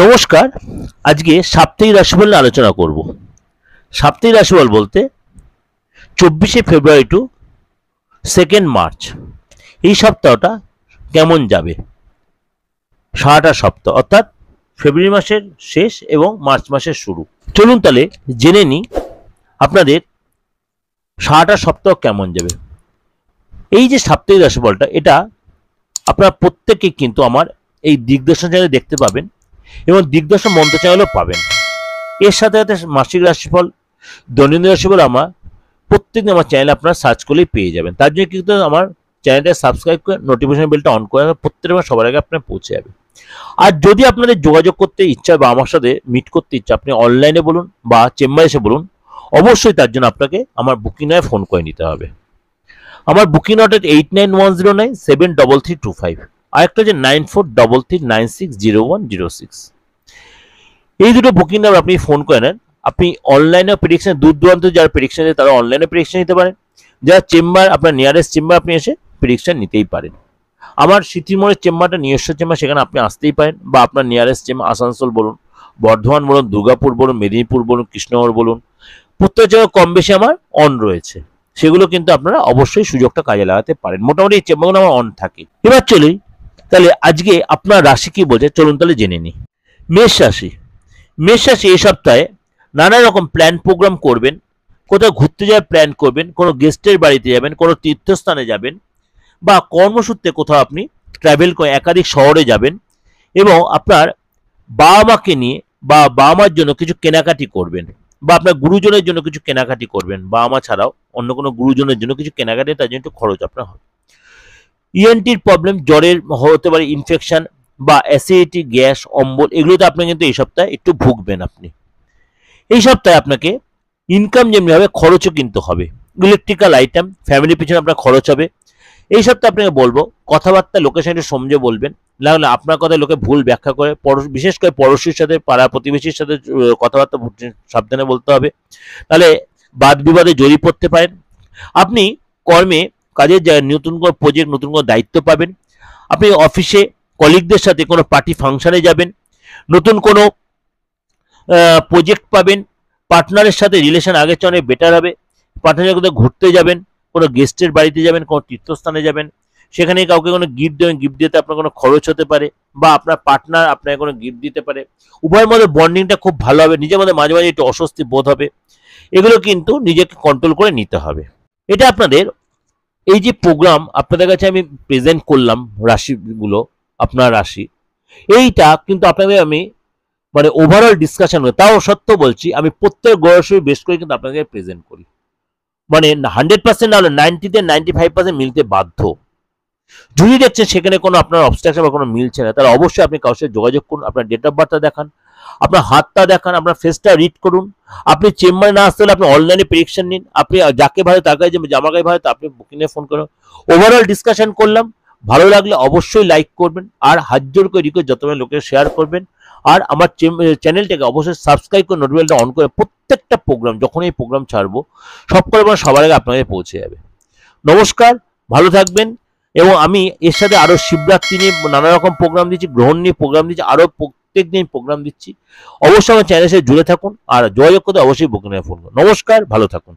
নমস্কার। আজকে সাপ্তাহিক রাশিফল নিয়ে আলোচনা করব। সাপ্তাহিক রাশিফল বলতে 24শে ফেব্রুয়ারি টু 2nd মার্চ এই সপ্তাহটা কেমন যাবে, সারাটা সপ্তাহ অর্থাৎ ফেব্রুয়ারি মাসের শেষ এবং মার্চ মাসের শুরু। চলুন তাহলে জেনে নিই আপনাদের সারাটা সপ্তাহ কেমন যাবে। এই যে সাপ্তাহিক রাশিফলটা, এটা আপনারা প্রত্যেকেই কিন্তু আমার এই দিগদর্শন চ্যানেলে দেখতে পাবেন এবং দিগদর্শন মন্ত্র চ্যানেলও পাবেন। এর সাথে সাথে মাসিক রাশিফল, দৈনন্দিন রাশিফল আমার প্রত্যেকদিন আমার চ্যানেলে আপনারা সার্চ করলেই পেয়ে যাবেন। তার জন্য কিন্তু আমার চ্যানেলটা সাবস্ক্রাইব করে নোটিফিকেশন বেলটা অন করে প্রত্যেকবার সবার আগে আপনার পৌঁছে যাবে। আর যদি আপনাদের যোগাযোগ করতে ইচ্ছা বা আমার সাথে মিট করতে ইচ্ছা, আপনি অনলাইনে বলুন বা চেম্বারে এসে বলুন, অবশ্যই তার জন্য আপনাকে আমার বুকিং নয় ফোন করে নিতে হবে। আমার বুকিং অর্ডার 8910973325, আরেকটা যে 9433960106। এই দুটো বুকিং নাম্বার আপনি ফোন করে নেন। আপনি অনলাইনে প্রেডিকশন, দূর দূরান্ত যারা প্রেডিকশন দেয় তারা অনলাইনে প্রেডিকশন নিতে পারেন। যারা চেম্বার, আপনার নিয়ারেস্ট চেম্বার আপনি এসে প্রেডিকশন নিতেই পারেন। আমার সিটিমোড়ের চেম্বারটা নিজস্ব চেম্বার, সেখানে আপনি আসতেই পারেন, বা আপনার নিয়ারেস্ট চেম্বার আসানসোল বলুন, বর্ধমান বলুন, দুর্গাপুর বলুন, মেদিনীপুর বলুন, কৃষ্ণনগর বলুন, প্রত্যেক জায়গায় কম বেশি আমার অন রয়েছে। সেগুলো কিন্তু আপনারা অবশ্যই সুযোগটা কাজে লাগাতে পারেন। মোটামুটি এই চেম্বারগুলো আমার অন থাকে। এবার চলি তাহলে আজকে আপনার রাশি কি বলছে, চলুন তাহলে জেনে নিই। মেষ রাশি। মেষ রাশি এই সপ্তাহে নানা রকম প্ল্যান প্রোগ্রাম করবেন। কোথাও ঘুরতে যাওয়ার প্ল্যান করবেন, কোনো গেস্টের বাড়িতে যাবেন, কোনো তীর্থস্থানে যাবেন, বা কর্মসূত্রে কোথাও আপনি ট্রাভেল করে একাধিক শহরে যাবেন, এবং আপনার বাবা মাকে নিয়ে বা বাবা মার জন্য কিছু কেনাকাটি করবেন, বা আপনার গুরুজনের জন্য কিছু কেনাকাটি করবেন। বাবা মা ছাড়াও অন্য কোনো গুরুজনের জন্য কিছু কেনাকাটি, তার জন্য একটু খরচ আপনার হবে। ইএনটির প্রবলেম, জ্বরের হতে পারে ইনফেকশন বা অ্যাসিডিটি, গ্যাস, অম্বল, এগুলোতে আপনি কিন্তু এই সপ্তাহে একটু ভুগবেন। আপনি এই সপ্তাহে আপনাকে ইনকাম যেমনি হবে, খরচও কিন্তু হবে। ইলেকট্রিক্যাল আইটেম, ফ্যামিলির পিছনে আপনার খরচ হবে। এই সপ্তাহে আপনাকে বলবো কথাবার্তা লোকের সাথে সমঝে বলবেন, নাহলে আপনার কথা লোকে ভুল ব্যাখ্যা করে। বিশেষ করে পড়োশির সাথে, পাড়া প্রতিবেশীর সাথে কথাবার্তা সাবধানে বলতে হবে, তাহলে বাদ বিবাদে জড়িয়ে পড়তে পারেন। আপনি কর্মে, কাজের জায়গায় নতুন কোনো প্রজেক্ট, নতুন কোনো দায়িত্ব পাবেন। আপনি অফিসে কলিগদের সাথে কোনো পার্টি ফাংশনে যাবেন, নতুন কোনো প্রজেক্ট পাবেন। পার্টনারের সাথে রিলেশন আগের চেয়ে অনেক বেটার হবে। পার্টনারের কোথাও ঘুরতে যাবেন, কোনো গেস্টের বাড়িতে যাবেন, কোনো তীর্থস্থানে যাবেন, সেখানে কাউকে কোনো গিফট দেবেন। গিফট দিতে আপনার কোনো খরচ হতে পারে, বা আপনার পার্টনার আপনাকে কোনো গিফট দিতে পারে। উভয়ের মধ্যে বন্ডিংটা খুব ভালো হবে। নিজের মধ্যে মাঝে মাঝে একটু অস্বস্তি বোধ হবে। এগুলো কিন্তু নিজেকে কন্ট্রোল করে নিতে হবে। এটা আপনাদের এই যে প্রোগ্রাম আপনাদের কাছে আমি প্রেজেন্ট করলাম, রাশিগুলো, আপনার রাশি, এইটা কিন্তু আপনাদের আমি মানে ওভারঅল ডিসকাশন হয়। তাও সত্য বলছি, আমি প্রত্যেক গ্রহশয় বেশ করে কিন্তু আপনাদের প্রেজেন্ট করি। মানে 100% না হলে 90-95% মিলতে বাধ্য। যদি দেখছেন সেখানে কোনো আপনার অবস্ট্রাকশন বা কোনো মিলছে না, তাহলে অবশ্যই আপনি কারোর সাথে যোগাযোগ করুন। আপনার ডেট অফ বার্থটা দেখান, আপনার হাতটা দেখান, আপনার ফেসটা রিড করুন। আপনি চেম্বারে না আসতে হলে আপনি অনলাইনে প্রেডিকশন নিন। আপনি যাকে ভালো, তার কাছে জামা গায়ে ভালো, আপনি বুকিংয়ে ফোন করুন। ওভারঅল ডিসকাশন করলাম। ভালো লাগলে অবশ্যই লাইক করবেন, আর হাত জোর করে রিকোয়েস্ট যত লোকের শেয়ার করবেন। আর আমার চ্যানেলটাকে অবশ্যই সাবস্ক্রাইব করে নোটিফিকেশনটা অন করে প্রত্যেকটা প্রোগ্রাম, যখন এই প্রোগ্রাম ছাড়বো সব করে সবার আগে আপনাদের পৌঁছে যাবে। নমস্কার, ভালো থাকবেন। এবং আমি এর সাথে আরো শিবরাত্রি নিয়ে নানা রকম প্রোগ্রাম দিচ্ছি, গ্রহণ নিয়ে প্রোগ্রাম দিচ্ছি, আরো প্রত্যেক দিন প্রোগ্রাম দিচ্ছি। অবশ্যই আমার চ্যানেলের সাথে জুড়ে থাকুন, আর যোগাযোগ করতে অবশ্যই বুকিং ফোন করুন। নমস্কার, ভালো থাকুন।